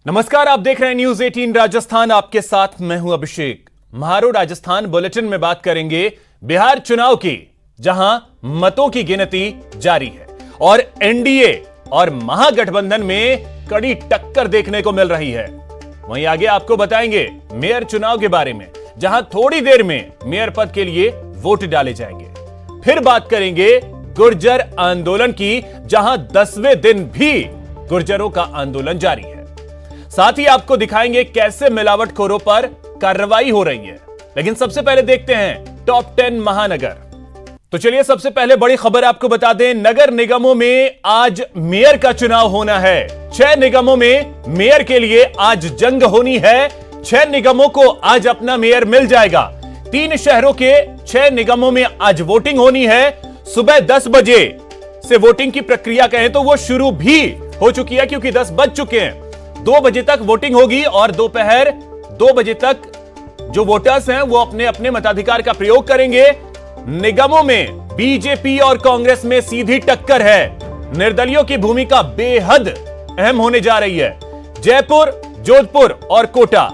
नमस्कार, आप देख रहे हैं न्यूज 18 राजस्थान। आपके साथ मैं हूं अभिषेक। म्हारो राजस्थान बुलेटिन में बात करेंगे बिहार चुनाव की, जहां मतों की गिनती जारी है और एनडीए और महागठबंधन में कड़ी टक्कर देखने को मिल रही है। वहीं आगे आपको बताएंगे मेयर चुनाव के बारे में, जहां थोड़ी देर में मेयर पद के लिए वोट डाले जाएंगे। फिर बात करेंगे गुर्जर आंदोलन की, जहां 10वें दिन भी गुर्जरों का आंदोलन जारी है। साथ ही आपको दिखाएंगे कैसे मिलावटखोरों पर कार्रवाई हो रही है। लेकिन सबसे पहले देखते हैं टॉप 10 महानगर। तो चलिए सबसे पहले बड़ी खबर आपको बता दें, नगर निगमों में आज मेयर का चुनाव होना है। 6 निगमों में मेयर के लिए आज जंग होनी है। 6 निगमों को आज अपना मेयर मिल जाएगा। 3 शहरों के 6 निगमों में आज वोटिंग होनी है। सुबह 10 बजे से वोटिंग की प्रक्रिया कहें तो वो शुरू भी हो चुकी है, क्योंकि 10 बज चुके हैं। 2 बजे तक वोटिंग होगी और दोपहर 2 बजे तक जो वोटर्स हैं वो अपने अपने मताधिकार का प्रयोग करेंगे। निगमों में बीजेपी और कांग्रेस में सीधी टक्कर है। निर्दलियों की भूमिका बेहद अहम होने जा रही है। जयपुर, जोधपुर और कोटा।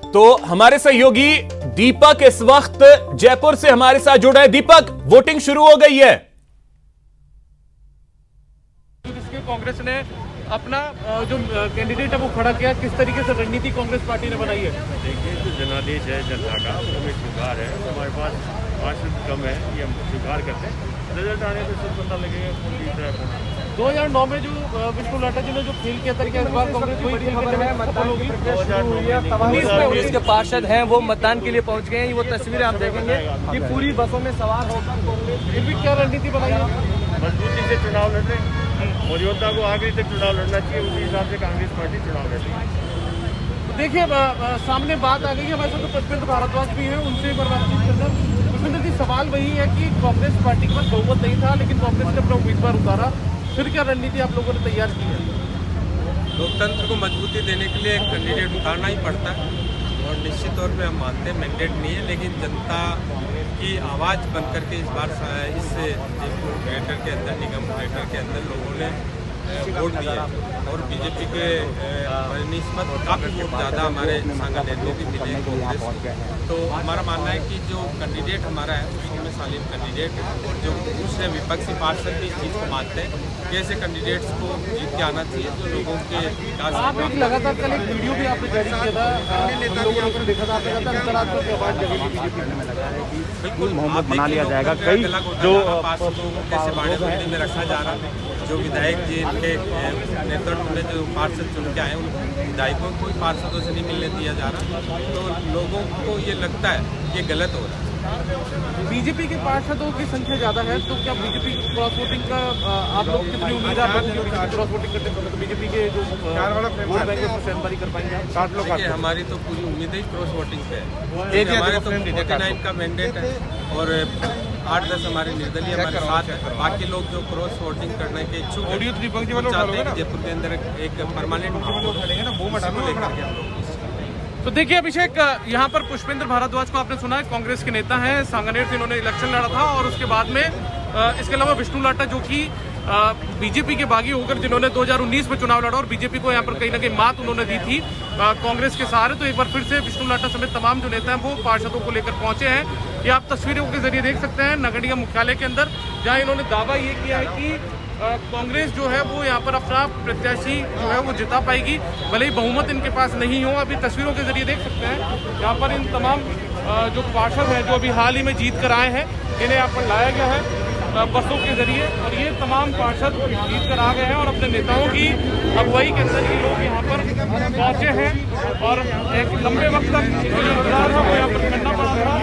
तो हमारे सहयोगी दीपक इस वक्त जयपुर से हमारे साथ जुड़ा है। दीपक, वोटिंग शुरू हो गई है। इसके कांग्रेस ने अपना जो कैंडिडेट है वो खड़ा किया, किस तरीके से रणनीति कांग्रेस पार्टी ने बनाई है? देखिए, जो जनादेश है जनता का, उसमें सुधार है। हमारे पास पार्षद कम है, ये हम सुधार करते हैं। रिजल्ट आने पर सब पता लगेगा कौन जीत रहा है। 2009 में जो विष्णु लाटा जी ने जो खेल किया तरीका, इस बार कांग्रेस वही खेल होगी। 2019 के पार्षद हैं वो मतदान के लिए पहुंच गए हैं। वो तस्वीरें आप देखेंगे कि पूरी बसों में सवार होकर कांग्रेस फिर भी क्या रणनीति बनाई है? मजबूती से चुनाव लड़ रहे हैं और योद्धा को आखिरी तक चुनाव लड़ना चाहिए। उसी हिसाब से कांग्रेस पार्टी चुनाव लड़ रही है। देखिए, सामने बात आ गई है। हमारे साथ तो पुष्पेंद्र भारद्वाज भी है, उनसे एक बार बातचीत करते हैं। पुष्पेंद्र जी, सवाल वही है कि कांग्रेस पार्टी के पास बहुमत नहीं था, लेकिन कांग्रेस ने अपना उम्मीदवार उतारा। फिर क्या रणनीति आप लोगों ने तैयार की है? लोकतंत्र को मजबूती देने के लिए एक कैंडिडेट उतारना ही पड़ता है और निश्चित तौर पे हम मानते हैं मैंडेट नहीं है, लेकिन जनता की आवाज़ बन करके इस बार इस जयपुर ग्रेटर के अंदर, निगम ग्रेटर के अंदर लोगों ने वोट दिया और बीजेपी के निस्बत काफ़ी वोट ज़्यादा हमारे सांगानेर में भी मिले कांग्रेस। तो हमारा मानना है कि जो कैंडिडेट हमारा है उसमें सालिम कैंडिडेट है और जो दूसरे विपक्षी पार्षद भी इस चीज़ को मानते हैं कि ऐसे कैंडिडेट्स को जीत के आना चाहिए जो लोगों के विकास। आप एक लगातार कल एक वीडियो भी आपने जारी किया था, हम लोगों ने देखा था, अंतर्राष्ट्रीय व्यवहार जगह बिल्कुल मोहम्मद बना लिया जाएगा। कई जो पार्षदों को कैसे बाड़ेबंदी में रखा जा रहा है, जो विधायक जी इनके नेतृत्व में जो पार्षद चुन के आए उन विधायकों को कोई पार्षदों से नहीं मिलने दिया जा रहा, तो लोगों को ये लगता है ये गलत हो रहा है। बीजेपी के पार्षदों की संख्या ज्यादा है, तो क्या बीजेपी क्रॉस वोटिंग का आप लोग कितनी उम्मीद है? क्रॉस वोटिंग करते हैं तो बीजेपी के जो वोट बैंक है उसको शहरबारी कर पाएंगे? 60 लोग। हमारी तो पूरी उम्मीद है क्रॉस वोटिंग पे है। हमारे तो 49 का मैंडेट है और 8-10 हमारे निर्दलीय हमारे साथ है। बाकी लोग जो क्रॉस वोटिंग करने के इच्छुक चाहते हैं जयपुर के अंदर एक परमानेंट लेकर। तो देखिए अभिषेक, यहाँ पर पुष्पेंद्र भारद्वाज को आपने सुना है, कांग्रेस के नेता हैं, सांगानेर से इन्होंने इलेक्शन लड़ा था और उसके बाद में इसके अलावा विष्णु लाटा जो कि बीजेपी के बागी होकर जिन्होंने 2019 में चुनाव लड़ा और बीजेपी को यहाँ पर कहीं ना कहीं मात उन्होंने दी थी कांग्रेस के सहारे। तो एक बार फिर से विष्णु लाटा समेत तमाम जो नेता हैं वो पार्षदों को लेकर पहुंचे हैं। ये आप तस्वीरों के जरिए देख सकते हैं नगर निगम मुख्यालय के अंदर, जहाँ इन्होंने दावा ये किया है कि कांग्रेस जो है वो यहाँ पर अपना प्रत्याशी जो है वो जिता पाएगी, भले ही बहुमत इनके पास नहीं हो। अभी तस्वीरों के जरिए देख सकते हैं यहाँ पर इन तमाम जो पार्षद हैं जो अभी हाल ही में जीत कर आए हैं, इन्हें यहाँ पर लाया गया है बसों के जरिए और ये तमाम पार्षद जीत कर आ गए हैं और अपने नेताओं की अगुवाई के अंदर ये लोग यहाँ पर पहुँचे हैं और एक लंबे वक्त तक जो इंतजार था वो यहाँ पर करना पड़ा था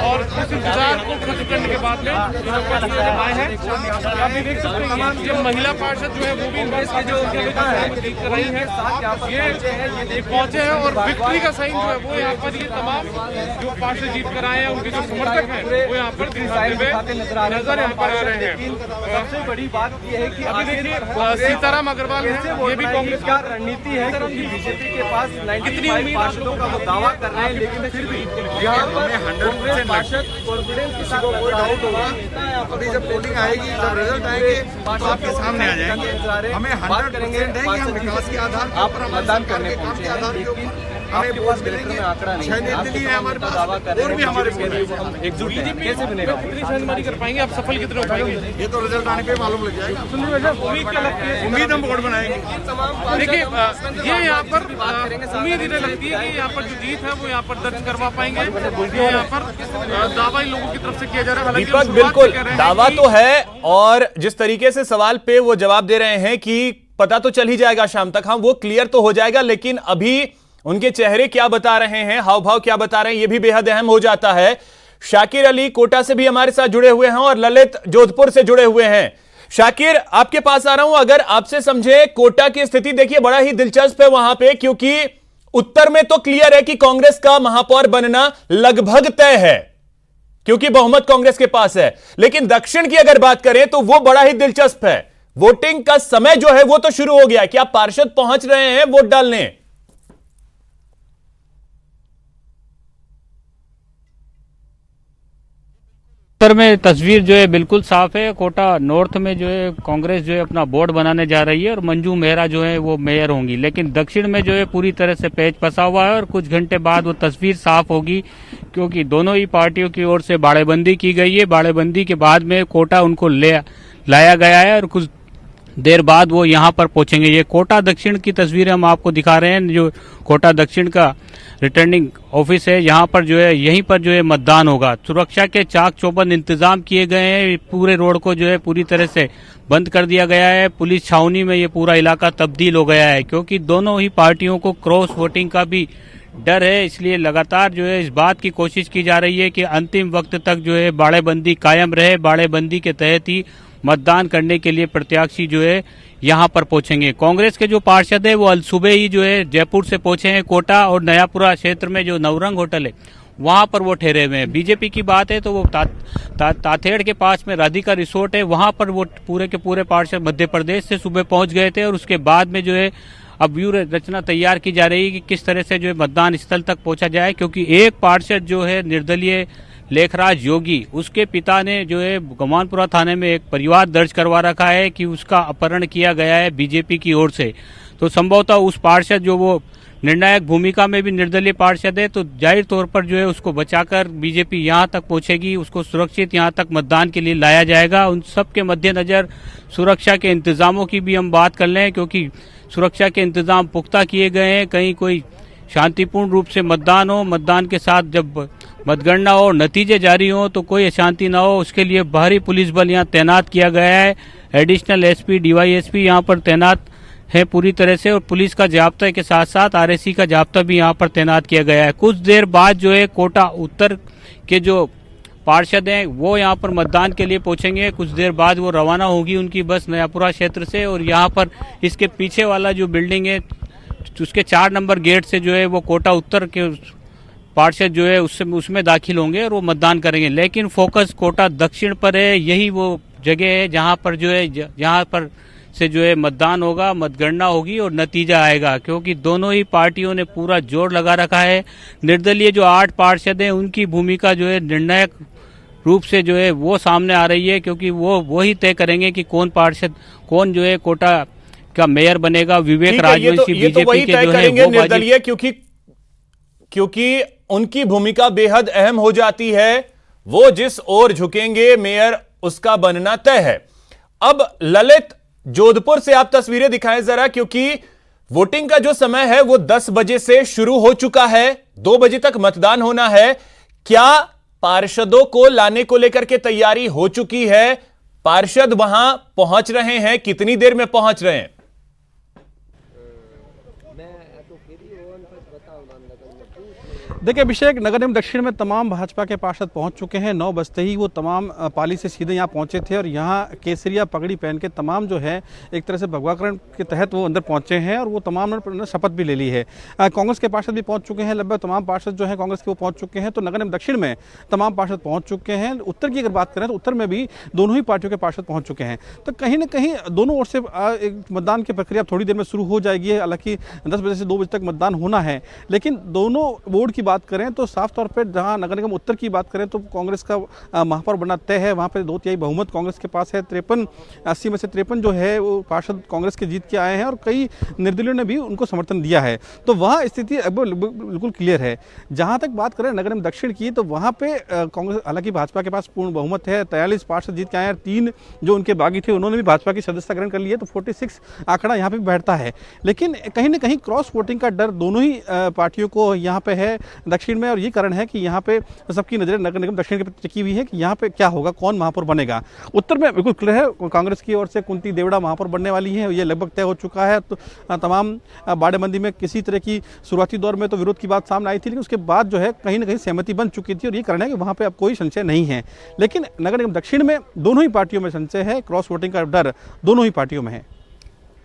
और उस इंतजार को खत्म करने के बाद में आए हैं। आप भी देख सकते हैं ये महिला पार्षद जो है वो भी जो जीत कर रही है, ये पहुँचे हैं और विक्ट्री का साइन जो है वो यहाँ पर ये तमाम जो पार्षद जीत कर आए हैं उनके जो समर्थक हैं वो यहाँ पर नजर यहाँ बना रहे हैं। लेकिन सबसे बड़ी बात यह है कि अभी देखिए सीताराम अग्रवाल है, ये भी कांग्रेस क्या रणनीति है, क्योंकि बीजेपी के पास 95 पार्षदों का वो दावा कर रहे हैं, लेकिन फिर भी यहाँ पर कांग्रेस पार्षद कॉन्फिडेंस के साथ कोई डाउट होगा। अभी जब पोलिंग आएगी, जब रिजल्ट आएंगे तो आपके सामने आ जाएंगे। हमें 100% है कि हम विकास के आधार पर आप मतदान करने पहुंचे हैं, लेकिन आपके पास मिलिट्री में आंकड़ा नहीं है, आपके हमारे पास दावा कर रहे और भी हमारे हैं एकजुट है, कैसे बनेगा? कितनी शहरमारी कर पाएंगे आप, सफल कितने हो पाएंगे? ये तो रिजल्ट आने पे मालूम लग जाएगा। उम्मीद क्या लगती है? उम्मीद हम वोट बनाएंगे। देखिए ये यहाँ पर उम्मीद इन्हें लगती है कि यहाँ पर जो जीत है वो यहाँ पर दर्ज करवा पाएंगे। ये यहाँ पर दावा इन लोगों की तरफ से किया जा रहा है। दीपक बिल्कुल दावा तो है, और जिस तरीके से सवाल पे वो जवाब दे रहे हैं कि पता तो चल ही जाएगा शाम तक, हाँ वो क्लियर तो हो जाएगा, लेकिन अभी उनके चेहरे क्या बता रहे हैं, हाव भाव क्या बता रहे हैं, यह भी बेहद अहम हो जाता है। शाकिर अली कोटा से भी हमारे साथ जुड़े हुए हैं और ललित जोधपुर से जुड़े हुए हैं। शाकिर, आपके पास आ रहा हूं, अगर आपसे समझे कोटा की स्थिति देखिए बड़ा ही दिलचस्प है वहां पे, क्योंकि उत्तर में तो क्लियर है कि कांग्रेस का महापौर बनना लगभग तय है क्योंकि बहुमत कांग्रेस के पास है, लेकिन दक्षिण की अगर बात करें तो वो बड़ा ही दिलचस्प है। वोटिंग का समय जो है वो तो शुरू हो गया है, क्या पार्षद पहुंच रहे हैं वोट डालने? उत्तर में तस्वीर जो है बिल्कुल साफ है। कोटा नॉर्थ में जो है कांग्रेस जो है अपना बोर्ड बनाने जा रही है और मंजू मेहरा जो है वो मेयर होंगी, लेकिन दक्षिण में जो है पूरी तरह से पेच फंसा हुआ है और कुछ घंटे बाद वो तस्वीर साफ होगी, क्योंकि दोनों ही पार्टियों की ओर से बाड़ेबंदी की गई है। बाड़ेबंदी के बाद में कोटा उनको लाया गया है और कुछ देर बाद वो यहाँ पर पहुंचेंगे। ये कोटा दक्षिण की तस्वीरें हम आपको दिखा रहे हैं, जो कोटा दक्षिण का रिटर्निंग ऑफिस है, यहाँ पर जो है यहीं पर जो है मतदान होगा। सुरक्षा के चाक चौबंद इंतजाम किए गए हैं, पूरे रोड को जो है पूरी तरह से बंद कर दिया गया है। पुलिस छावनी में ये पूरा इलाका तब्दील हो गया है, क्योंकि दोनों ही पार्टियों को क्रॉस वोटिंग का भी डर है, इसलिए लगातार जो है इस बात की कोशिश की जा रही है कि अंतिम वक्त तक जो है बाड़ेबंदी कायम रहे। बाड़ेबंदी के तहत ही मतदान करने के लिए प्रत्याशी जो है यहाँ पर पहुंचेंगे। कांग्रेस के जो पार्षद है वो अल सुबह ही जो है जयपुर से पहुंचे हैं कोटा, और नयापुरा क्षेत्र में जो नवरंग होटल है वहां पर वो ठहरे हुए हैं। बीजेपी की बात है तो वो ताथेड़ के पास में राधिका रिसोर्ट है, वहां पर वो पूरे के पूरे पार्षद मध्य प्रदेश से सुबह पहुंच गए थे, और उसके बाद में जो है अब व्यूह रचना तैयार की जा रही है कि किस तरह से जो है मतदान स्थल तक पहुंचा जाए, क्योंकि एक पार्षद जो है निर्दलीय लेखराज योगी, उसके पिता ने जो है गमानपुरा थाने में एक परिवार दर्ज करवा रखा है कि उसका अपहरण किया गया है बीजेपी की ओर से। तो संभवतः उस पार्षद जो वो निर्णायक भूमिका में भी निर्दलीय पार्षद है, तो जाहिर तौर पर जो है उसको बचाकर बीजेपी यहाँ तक पहुंचेगी, उसको सुरक्षित यहाँ तक मतदान के लिए लाया जाएगा। उन सब के मद्देनजर सुरक्षा के इंतजामों की भी हम बात कर लें, क्योंकि सुरक्षा के इंतजाम पुख्ता किए गए हैं। कहीं कोई शांतिपूर्ण रूप से मतदान हो, मतदान के साथ जब मतगणना हो, नतीजे जारी हो तो कोई अशांति ना हो, उसके लिए बाहरी पुलिस बल यहाँ तैनात किया गया है। एडिशनल एसपी डीवाईएसपी यहाँ पर तैनात है पूरी तरह से, और पुलिस का जाब्ता के साथ साथ आरएसी का जाब्ता भी यहाँ पर तैनात किया गया है। कुछ देर बाद जो है कोटा उत्तर के जो पार्षद हैं वो यहाँ पर मतदान के लिए पहुंचेंगे। कुछ देर बाद वो रवाना होगी उनकी बस नयापुरा क्षेत्र से, और यहाँ पर इसके पीछे वाला जो बिल्डिंग है उसके 4 नंबर गेट से जो है वो कोटा उत्तर के पार्षद जो है उसमें दाखिल होंगे और वो मतदान करेंगे। लेकिन फोकस कोटा दक्षिण पर है, यही वो जगह है जहाँ पर जो है यहाँ पर से जो है मतदान होगा, मतगणना होगी और नतीजा आएगा, क्योंकि दोनों ही पार्टियों ने पूरा जोर लगा रखा है। निर्दलीय जो 8 पार्षद हैं उनकी भूमिका जो है निर्णायक रूप से जो है वो सामने आ रही है, क्योंकि वो ही तय करेंगे कि कौन पार्षद कौन जो है कोटा का मेयर बनेगा। विवेक राजवंशी बीजेपी के जो है वो निर्दलीय, क्योंकि उनकी भूमिका बेहद अहम हो जाती है, वो जिस ओर झुकेंगे मेयर उसका बनना तय है। अब ललित, जोधपुर से आप तस्वीरें दिखाएं जरा, क्योंकि वोटिंग का जो समय है वो 10 बजे से शुरू हो चुका है, 2 बजे तक मतदान होना है। क्या पार्षदों को लाने को लेकर के तैयारी हो चुकी है? पार्षद वहां पहुंच रहे हैं, कितनी देर में पहुंच रहे हैं? देखिए अभिषेक, नगर निगम दक्षिण में तमाम भाजपा के पार्षद पहुंच चुके हैं। 9 बजते ही वो तमाम पाली से सीधे यहाँ पहुंचे थे और यहाँ केसरिया पगड़ी पहन के तमाम जो है एक तरह से भगवाकरण के तहत वो अंदर पहुंचे हैं और वो तमाम ने शपथ भी ले ली है। कांग्रेस के पार्षद भी पहुंच चुके हैं, लगभग तमाम पार्षद जो है कांग्रेस के वो पहुंच चुके हैं। तो नगर निगम दक्षिण में तमाम पार्षद पहुंच चुके हैं। उत्तर की अगर बात करें तो उत्तर में भी दोनों ही पार्टियों के पार्षद पहुंच चुके हैं। तो कहीं ना कहीं दोनों ओर से मतदान की प्रक्रिया थोड़ी देर में शुरू हो जाएगी। हालांकि 10 बजे से 2 बजे तक मतदान होना है, लेकिन दोनों बोर्ड की बात करें तो साफ तौर पे जहां नगर निगम उत्तर की बात करें तो कांग्रेस का महापौर बनना तय है। वहां पे 2/3 बहुमत कांग्रेस के पास है। 80 में से 53 जो है वो पार्षद कांग्रेस के जीत के आए हैं और कई निर्दलीयों ने भी उनको समर्थन दिया है। तो वहां स्थिति बिल्कुल क्लियर है। जहां तक बात करें नगर निगम दक्षिण की तो वहां पे कांग्रेस, हालांकि भाजपा के पास पूर्ण बहुमत है। 43 पार्षद जीत के आए हैं। 3 जो उनके बागी थे उन्होंने भी भाजपा की सदस्यता ग्रहण कर ली है। तो 46 आंकड़ा यहाँ पे बैठता है। लेकिन कहीं ना कहीं क्रॉस वोटिंग का डर दोनों ही पार्टियों को यहाँ पे है दक्षिण में, और ये कारण है कि यहाँ पे सबकी नजरें नगर निगम दक्षिण के प्रति टिकी हुई है कि यहाँ पे क्या होगा, कौन महापौर बनेगा। उत्तर में बिल्कुल क्लियर है, कांग्रेस की ओर से कुंती देवड़ा महापौर बनने वाली है, ये लगभग तय हो चुका है। तो तमाम बाड़ेबंदी में किसी तरह की शुरुआती दौर में तो विरोध की बात सामने आई थी, लेकिन उसके बाद जो है कहीं ना कहीं सहमति बन चुकी थी और ये कारण है कि वहाँ पे अब कोई संशय नहीं है। लेकिन नगर निगम दक्षिण में दोनों ही पार्टियों में संशय है। क्रॉस वोटिंग का डर दोनों ही पार्टियों में है।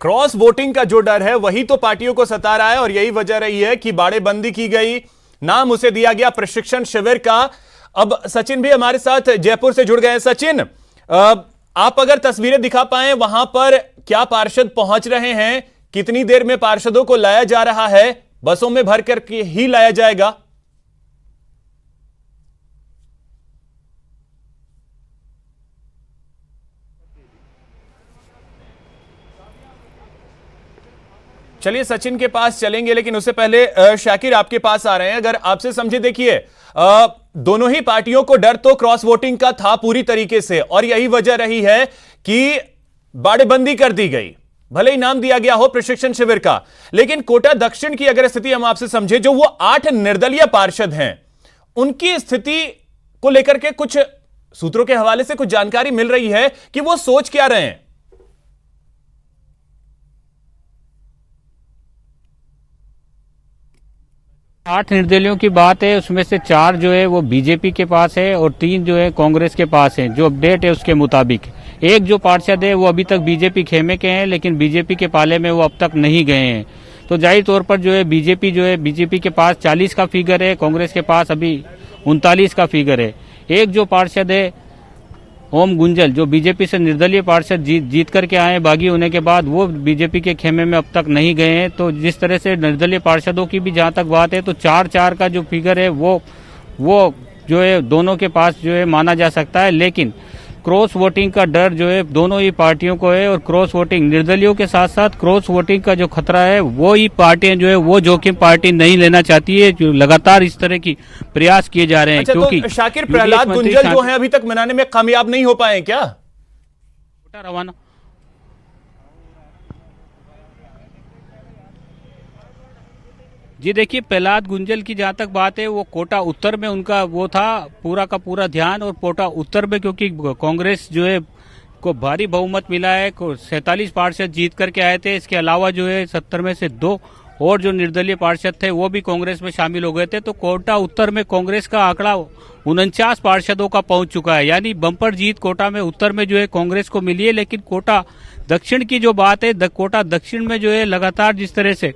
क्रॉस वोटिंग का जो डर है वही तो पार्टियों को सता रहा है और यही वजह रही है कि बाड़ेबंदी की गई, नाम उसे दिया गया प्रशिक्षण शिविर का। अब सचिन भी हमारे साथ जयपुर से जुड़ गए हैं। सचिन, आप अगर तस्वीरें दिखा पाएं, वहां पर क्या पार्षद पहुंच रहे हैं, कितनी देर में पार्षदों को लाया जा रहा है, बसों में भर कर ही लाया जाएगा? चलिए सचिन के पास चलेंगे, लेकिन उससे पहले शाकिर आपके पास आ रहे हैं। अगर आपसे समझे, देखिए दोनों ही पार्टियों को डर तो क्रॉस वोटिंग का था पूरी तरीके से, और यही वजह रही है कि बाड़ेबंदी कर दी गई। भले ही नाम दिया गया हो प्रशिक्षण शिविर का, लेकिन कोटा दक्षिण की अगर स्थिति हम आपसे समझे, जो वो 8 निर्दलीय पार्षद हैं, उनकी स्थिति को लेकर के कुछ सूत्रों के हवाले से कुछ जानकारी मिल रही है कि वो सोच क्या रहे हैं। 8 निर्दलियों की बात है, उसमें से 4 जो है वो बीजेपी के पास है और 3 जो है कांग्रेस के पास है। जो अपडेट है उसके मुताबिक एक जो पार्षद है वो अभी तक बीजेपी खेमे के हैं, लेकिन बीजेपी के पाले में वो अब तक नहीं गए हैं। तो जाहिर तौर पर जो है बीजेपी के पास 40 का फिगर है, कांग्रेस के पास अभी 39 का फिगर है। एक जो पार्षद है ओम गुंजल, जो बीजेपी से निर्दलीय पार्षद जीत करके आए बागी होने के बाद, वो बीजेपी के खेमे में अब तक नहीं गए हैं। तो जिस तरह से निर्दलीय पार्षदों की भी जहां तक बात है, तो 4-4 का जो फिगर है वो जो है दोनों के पास जो है माना जा सकता है। लेकिन क्रॉस वोटिंग का डर जो है दोनों ही पार्टियों को है, और क्रॉस वोटिंग निर्दलियों के साथ साथ क्रॉस वोटिंग का जो खतरा है वो ही पार्टियां जो है वो जोखिम पार्टी नहीं लेना चाहती है। जो लगातार इस तरह की प्रयास किए जा रहे हैं। अच्छा, क्योंकि तो शाकिर, प्रहलाद गुंजल जो है अभी तक मनाने में कामयाब नहीं हो पाए क्या? रवाना जी, देखिए प्रहलाद गुंजल की जहां तक बात है, वो कोटा उत्तर में उनका वो था पूरा का पूरा ध्यान, और कोटा उत्तर में क्योंकि कांग्रेस जो है को भारी बहुमत मिला है, 47 पार्षद जीत करके आए थे। इसके अलावा जो है 70 में से 2 और जो निर्दलीय पार्षद थे वो भी कांग्रेस में शामिल हो गए थे। तो कोटा उत्तर में कांग्रेस का आंकड़ा 49 पार्षदों का पहुंच चुका है, यानी बम्पर जीत कोटा में उत्तर में जो है कांग्रेस को मिली है। लेकिन कोटा दक्षिण की जो बात है, कोटा दक्षिण में जो है लगातार जिस तरह से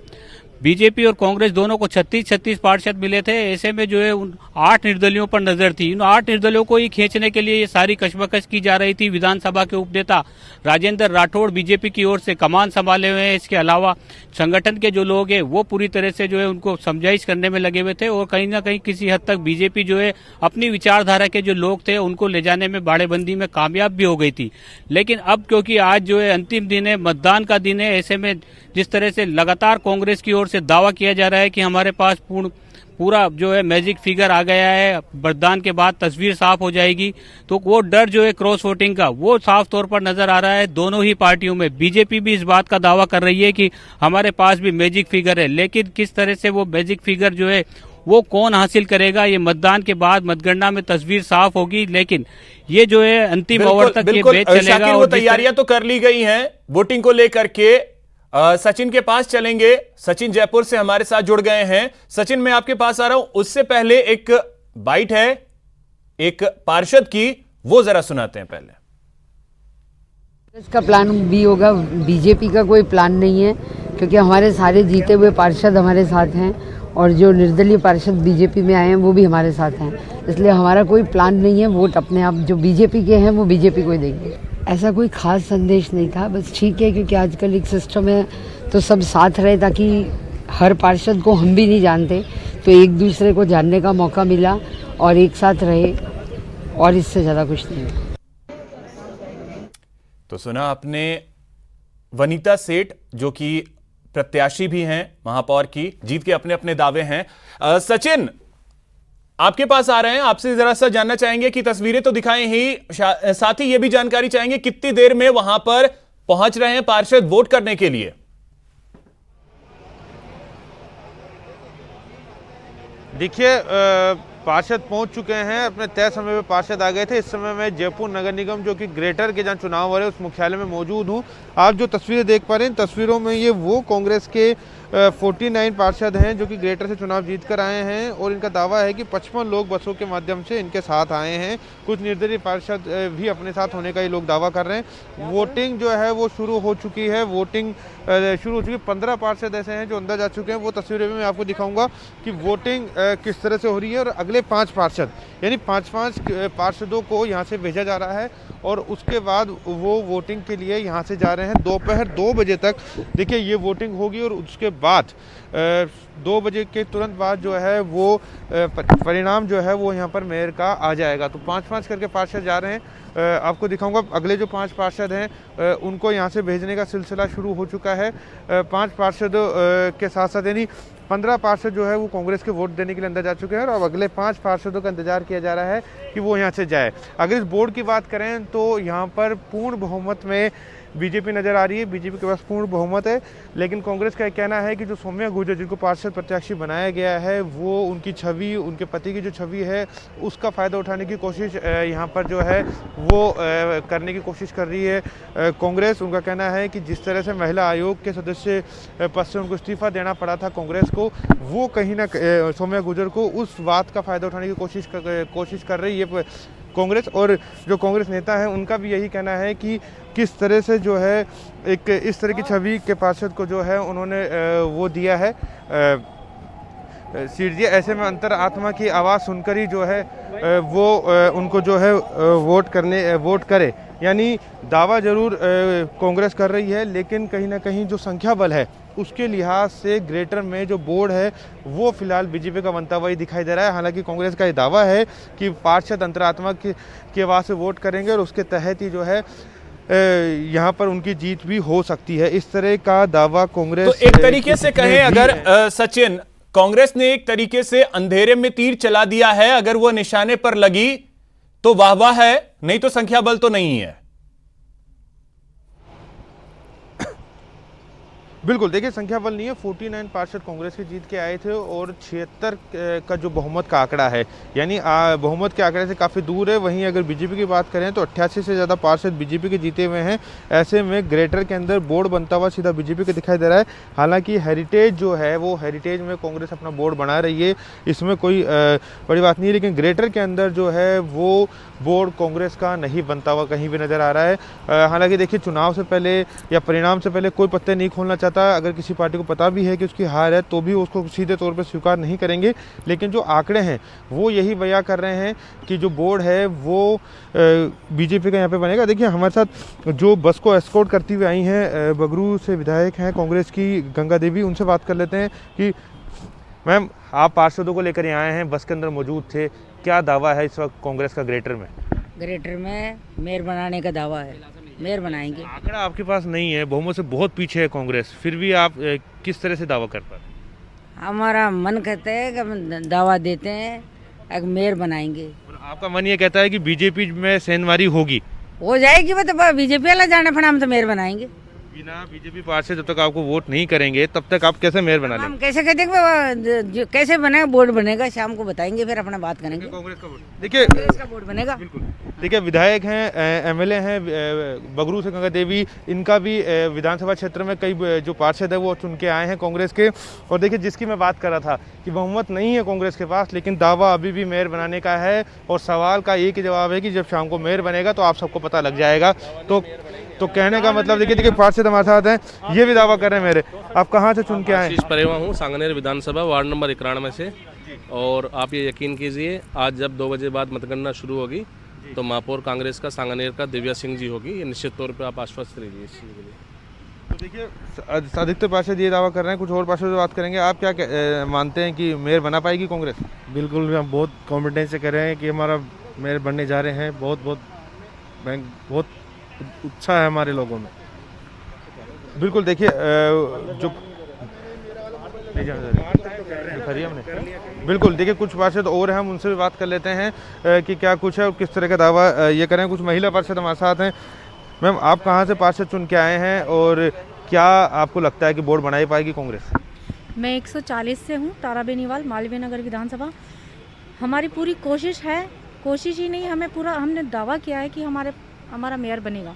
बीजेपी और कांग्रेस दोनों को 36 पार्षद मिले थे, ऐसे में जो है उन 8 निर्दलियों पर नजर थी। इन 8 निर्दलियों को ही खींचने के लिए ये सारी कशमकश की जा रही थी। विधानसभा के उपनेता राजेंद्र राठौड़ बीजेपी की ओर से कमान संभाले हुए हैं। इसके अलावा संगठन के जो लोग हैं वो पूरी तरह से जो है उनको समझाइश करने में लगे हुए थे, और कहीं ना कहीं किसी हद तक बीजेपी जो है अपनी विचारधारा के जो लोग थे उनको ले जाने में बाड़ेबंदी में कामयाब भी हो गई थी। लेकिन अब क्योंकि आज जो है अंतिम दिन है, मतदान का दिन है, ऐसे में जिस तरह से लगातार कांग्रेस की ओर से दावा किया जा रहा है कि हमारे पास पूरा जो है मैजिक फिगर आ गया है, मतदान के बाद तस्वीर साफ हो जाएगी, तो वो डर जो है क्रॉस वोटिंग का वो साफ तौर पर नजर आ रहा है दोनों ही पार्टियों में। बीजेपी भी इस बात का दावा कर रही है कि हमारे पास भी मैजिक फिगर है, लेकिन किस तरह से वो मैजिक फिगर जो है वो कौन हासिल करेगा, ये मतदान के बाद मतगणना में तस्वीर साफ होगी। लेकिन ये जो है अंतिम ओवर तक ये मैच चलेगा। और वो तैयारियां तो कर ली गई हैं वोटिंग को लेकर के। सचिन के पास चलेंगे। सचिन जयपुर से हमारे साथ जुड़ गए हैं। सचिन, मैं आपके पास आ रहा हूं, उससे पहले एक बाइट है एक पार्षद की, वो जरा सुनाते हैं पहले। इसका प्लान भी होगा, बीजेपी का कोई प्लान नहीं है, क्योंकि हमारे सारे जीते हुए पार्षद हमारे साथ हैं और जो निर्दलीय पार्षद बीजेपी में आए हैं वो भी हमारे साथ हैं, इसलिए हमारा कोई प्लान नहीं है। वोट अपने आप जो बीजेपी के हैं वो बीजेपी को ही देंगे। ऐसा कोई खास संदेश नहीं था, बस ठीक है क्योंकि आजकल एक सिस्टम है तो सब साथ रहे, ताकि हर पार्षद को हम भी नहीं जानते तो एक दूसरे को जानने का मौका मिला और एक साथ रहे, और इससे ज़्यादा कुछ नहीं है। तो सुना आपने वनीता सेठ, जो कि प्रत्याशी भी हैं महापौर की, जीत के अपने अपने दावे हैं। सचिन, आपके पास आ रहे हैं, आपसे जरा सा जानना चाहेंगे कि तस्वीरें तो दिखाएं ही, साथ ही यह भी जानकारी चाहेंगे कितनी देर में वहां पर पहुंच रहे हैं पार्षद वोट करने के लिए। देखिए, पार्षद पहुंच चुके हैं, अपने तय समय में पार्षद आ गए थे। इस समय मैं जयपुर नगर निगम जो कि ग्रेटर के जहां चुनाव हो रहे हैं उस मुख्यालय में मौजूद हूं। आप जो तस्वीरें देख पा रहे हैं, तस्वीरों में ये वो कांग्रेस के 49 पार्षद हैं जो कि ग्रेटर से चुनाव जीत कर आए हैं और इनका दावा है कि 55 लोग बसों के माध्यम से इनके साथ आए हैं। कुछ निर्दलीय पार्षद भी अपने साथ होने का ये लोग दावा कर रहे हैं। वोटिंग जो है वो शुरू हो चुकी है, वोटिंग शुरू हो चुकी है। 15 पार्षद ऐसे हैं जो अंदर जा चुके हैं। वो तस्वीरें में मैं आपको दिखाऊंगा कि वोटिंग किस तरह से हो रही है और अगले 5 पार्षद यानी 5-5 पार्षदों को यहाँ से भेजा जा रहा है और उसके बाद वो वोटिंग के लिए यहाँ से जा रहे हैं। दोपहर 2 बजे तक देखिए ये वोटिंग होगी और उसके बाद 2 बजे के तुरंत बाद जो है वो परिणाम जो है वो यहाँ पर मेयर का आ जाएगा। तो 5-5 करके पार्षद जा रहे हैं। आपको दिखाऊंगा अगले जो 5 पार्षद हैं उनको यहाँ से भेजने का सिलसिला शुरू हो चुका है। 5 पार्षदों के साथ साथ यानी 15 पार्षद जो है वो कांग्रेस के वोट देने के लिए अंदर जा चुके हैं और अब अगले 5 पार्षदों का इंतजार किया जा रहा है कि वो यहाँ से जाए। अगर इस बोर्ड की बात करें तो यहाँ पर पूर्ण बहुमत में बीजेपी नज़र आ रही है। बीजेपी के पास पूर्ण बहुमत है, लेकिन कांग्रेस का कहना है कि जो सौम्या गुर्जर जिनको पार्षद प्रत्याशी बनाया गया है वो उनकी छवि, उनके पति की जो छवि है उसका फ़ायदा उठाने की कोशिश यहाँ पर जो है वो करने की कोशिश कर रही है कांग्रेस। उनका कहना है कि जिस तरह से महिला आयोग के सदस्य पद से उनको इस्तीफा देना पड़ा था कांग्रेस को, वो कहीं ना सौम्या गुर्जर को उस बात का फ़ायदा उठाने की कोशिश कर रही है कांग्रेस। और जो कांग्रेस नेता है उनका भी यही कहना है कि किस तरह से जो है एक इस तरह की छवि के पार्षद को जो है उन्होंने वो दिया है, सीट दिया। ऐसे में अंतरात्मा की आवाज़ सुनकर ही जो है वो उनको जो है वोट करे। यानी दावा जरूर कांग्रेस कर रही है, लेकिन कहीं ना कहीं जो संख्या बल है उसके लिहाज से ग्रेटर में जो बोर्ड है वो फिलहाल बीजेपी का बनता हुआ ही दिखाई दे रहा है। हालांकि कांग्रेस का ये दावा है कि पार्षद अंतरात्मा की आवाज़ से वोट करेंगे और उसके तहत ही जो है यहाँ पर उनकी जीत भी हो सकती है। इस तरह का दावा कांग्रेस तो एक तरीके से कहें अगर सचिन, कांग्रेस ने एक तरीके से अंधेरे में तीर चला दिया है। अगर वो निशाने पर लगी तो वाह वाह है, नहीं तो संख्या बल तो नहीं है। बिल्कुल, देखिए संख्या बल नहीं है। 49 पार्षद कांग्रेस के जीत के आए थे और 76 का जो बहुमत का आंकड़ा है यानी बहुमत के आंकड़े से काफ़ी दूर है। वहीं अगर बीजेपी की बात करें तो 88 से ज़्यादा पार्षद बीजेपी के जीते हुए हैं। ऐसे में ग्रेटर के अंदर बोर्ड बनता हुआ सीधा बीजेपी का दिखाई दे रहा है। हालांकि हेरिटेज जो है वो हेरिटेज में कांग्रेस अपना बोर्ड बना रही है, इसमें कोई बड़ी बात नहीं है, लेकिन ग्रेटर के अंदर जो है वो बोर्ड कांग्रेस का नहीं बनता हुआ कहीं भी नज़र आ रहा है। हालांकि देखिए चुनाव से पहले या परिणाम से पहले कोई पत्ते नहीं खोलना चाहता। अगर किसी पार्टी को पता भी है कि उसकी हार है तो भी उसको सीधे तौर पर स्वीकार नहीं करेंगे, लेकिन जो आंकड़े हैं वो यही बयां कर रहे हैं कि जो बोर्ड है वो बीजेपी का यहाँ पे बनेगा। देखिए हमारे साथ जो बस को एस्कॉर्ट करती हुई आई हैं बगरू से विधायक हैं कांग्रेस की गंगा देवी, उनसे बात कर लेते हैं कि मैम आप पार्षदों को लेकर यहाँ आए हैं, बस के अंदर मौजूद थे, क्या दावा है इस वक्त कांग्रेस का ग्रेटर में? ग्रेटर में मेयर बनाने का दावा है, मेयर बनाएंगे। आंकड़ा आपके पास नहीं है, बहुमत से बहुत पीछे है कांग्रेस, फिर भी आप किस तरह से दावा कर पा रहे? हमारा मन कहता है कि हम दावा देते हैं एक मेयर बनाएंगे। और आपका मन ये कहता है कि बीजेपी में सेनवारी होगी, हो जाएगी, मतलब बीजेपी वाला जाने पर हम तो मेयर बनाएंगे। बिना बीजेपी पार्षद जब तक आपको वोट नहीं करेंगे तब तक आप कैसे मेयर बना हम लेंगे? कैसे देख कैसे बनेगा, बोर्ड बनेगा, शाम को बताएंगे, फिर अपना बात करेंगे। कांग्रेस का वोट देखिए, कांग्रेस का बोर्ड बनेगा। देखिए विधायक हैं, एमएलए हैं बगरू से गंगा देवी, इनका भी विधानसभा क्षेत्र में कई जो पार्षद है वो चुन के आए हैं कांग्रेस के। और देखिए जिसकी मैं बात कर रहा था कि बहुमत नहीं है कांग्रेस के पास, लेकिन दावा अभी भी मेयर बनाने का है। और सवाल का एक ही जवाब है कि जब शाम को मेयर बनेगा तो आप सबको पता लग जाएगा। तो कहने का मतलब देखिए पार्षद हमारे साथ हैं, ये भी दावा कर रहे हैं मेरे। आप कहाँ से चुन के आए? आशीष परेवा हूँ, सांगनेर विधानसभा वार्ड नंबर 91 से। और आप ये यकीन कीजिए, आज जब 2 बजे बाद मतगणना शुरू होगी तो महापौर कांग्रेस का सांगनेर का दिव्या सिंह जी होगी। ये निश्चित तौर पे आप आश्वस्त रहिए इस चीज़ के लिए। तो देखिए अधिकतर पार्षद ये दावा कर रहे हैं, कुछ और पार्षद से बात करेंगे। आप क्या मानते हैं कि मेयर बना पाएगी कांग्रेस? बिल्कुल, हम बहुत कॉन्फिडेंस से कह रहे हैं कि हमारा मेयर बनने जा रहे हैं। बहुत उत्साह है हमारे लोगों में। बिल्कुल देखिए जो बिल्कुल देखिए कुछ पार्षद और हैं, हम उनसे भी बात कर लेते हैं कि क्या कुछ है और किस तरह का दावा ये करें। कुछ महिला पार्षद हमारे साथ हैं। मैम, आप कहाँ से पार्षद चुन के आए हैं और क्या आपको लगता है कि बोर्ड बनाई पाएगी कांग्रेस? मैं 140 से हूँ, तारा बेनीवाल, मालवीय नगर विधानसभा। हमारी पूरी कोशिश है, कोशिश ही नहीं, हमने दावा किया है कि हमारा मेयर बनेगा।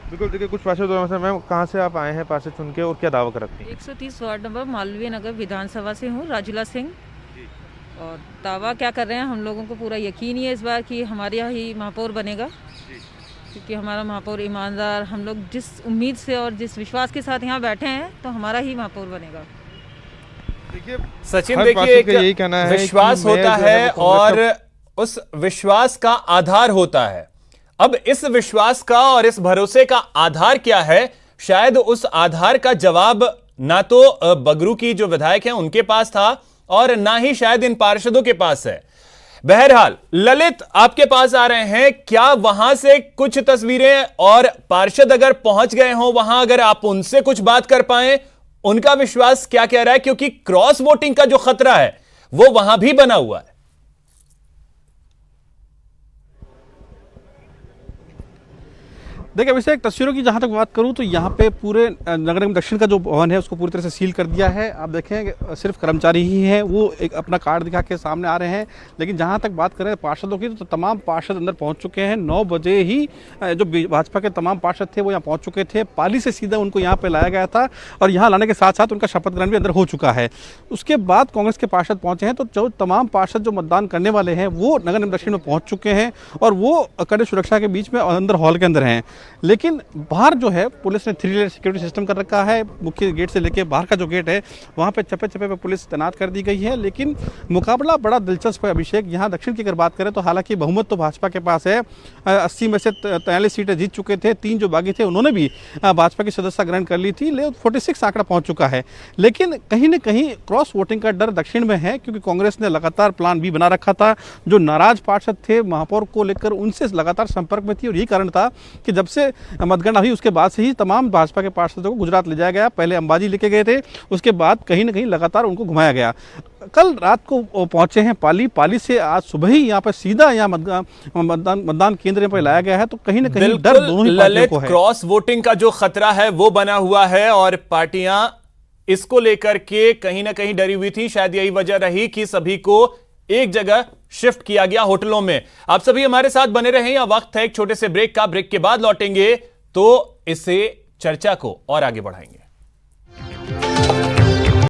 बिल्कुल देखिए कुछ पार्षद। मैम, कहाँ से आप आए हैं पार्षद चुन के और क्या दावा कर रखते हैं? 130 वार्ड नंबर मालवीय नगर विधानसभा से हूँ, राजुला सिंह। और दावा क्या कर रहे हैं, हम लोगों को पूरा यकीन ही है इस बार कि हमारे यहाँ ही महापौर बनेगा, क्योंकि हमारा महापौर ईमानदार, हम लोग जिस उम्मीद से और जिस विश्वास के साथ यहाँ बैठे हैं तो हमारा ही महापौर बनेगा। देखिए सचिन, देखिए एक विश्वास होता है और उस विश्वास का आधार होता है। अब इस विश्वास का और इस भरोसे का आधार क्या है, शायद उस आधार का जवाब ना तो बगरू की जो विधायक हैं उनके पास था और ना ही शायद इन पार्षदों के पास है। बहरहाल ललित आपके पास आ रहे हैं, क्या वहां से कुछ तस्वीरें और पार्षद अगर पहुंच गए हों वहां, अगर आप उनसे कुछ बात कर पाए, उनका विश्वास क्या कह रहा है? क्योंकि क्रॉस वोटिंग का जो खतरा है वो वहां भी बना हुआ है। देखिए अभिषेक, तस्वीरों की जहां तक बात करूं तो यहां पे पूरे नगर निगम दक्षिण का जो भवन है उसको पूरी तरह से सील कर दिया है। आप देखें सिर्फ कर्मचारी ही हैं, वो एक अपना कार्ड दिखा के सामने आ रहे हैं। लेकिन जहां तक बात करें पार्षदों की तो तमाम पार्षद अंदर पहुंच चुके हैं। 9 बजे ही जो भाजपा के तमाम पार्षद थे वो यहाँ पहुँच चुके थे। पाली से सीधा उनको यहाँ पर लाया गया था और यहाँ लाने के साथ साथ उनका शपथ ग्रहण भी अंदर हो चुका है। उसके बाद कांग्रेस के पार्षद पहुंचे हैं, तो जो तमाम पार्षद जो मतदान करने वाले हैं वो नगर निगम दक्षिण में पहुँच चुके हैं और वो कड़े सुरक्षा के बीच में अंदर हॉल के अंदर हैं। लेकिन बाहर जो है पुलिस ने 3 लेयर सिक्योरिटी सिस्टम कर रखा है। मुख्य गेट से लेकर बाहर का जो गेट है वहाँ पे चप्पे चप्पे पे पुलिस तैनात कर दी गई है। लेकिन मुकाबला बड़ा दिलचस्प है अभिषेक। यहाँ दक्षिण की अगर बात करें तो हालांकि बहुमत तो भाजपा के पास है, 80 में से 43 सीटें जीत चुके थे। 3 जो बागी थे उन्होंने भी भाजपा की सदस्यता ग्रहण कर ली थी, ले 46 आंकड़ा पहुँच चुका है। लेकिन कहीं न कहीं क्रॉस वोटिंग का डर दक्षिण में है, क्योंकि कांग्रेस ने लगातार प्लान भी बना रखा था। जो नाराज पार्षद थे महापौर को लेकर उनसे लगातार संपर्क में थी और यही कारण था कि जब से मतगणना हुई उसके बाद से ही तमाम भाजपा के पार्षदों को गुजरात ले जाया गया। पहले अंबाजी लेके गए थे, उसके बाद कहीं ना कहीं लगातार उनको घुमाया गया। कल रात को पहुंचे हैं पाली से आज सुबह ही यहाँ पर सीधा यहाँ मतदान केंद्र पर लाया गया है। तो कहीं ना कहीं डर दोनों ही पार्टियों को है। क्रॉस वोटिंग का जो खतरा है वो बना हुआ है और पार्टियां इसको लेकर के कहीं ना कहीं डरी हुई थी। शायद यही वजह रही कि सभी को एक जगह शिफ्ट किया गया, होटलों में। आप सभी हमारे साथ बने रहें। यह वक्त है एक छोटे से ब्रेक का। ब्रेक के बाद लौटेंगे तो इसे चर्चा को और आगे बढ़ाएंगे।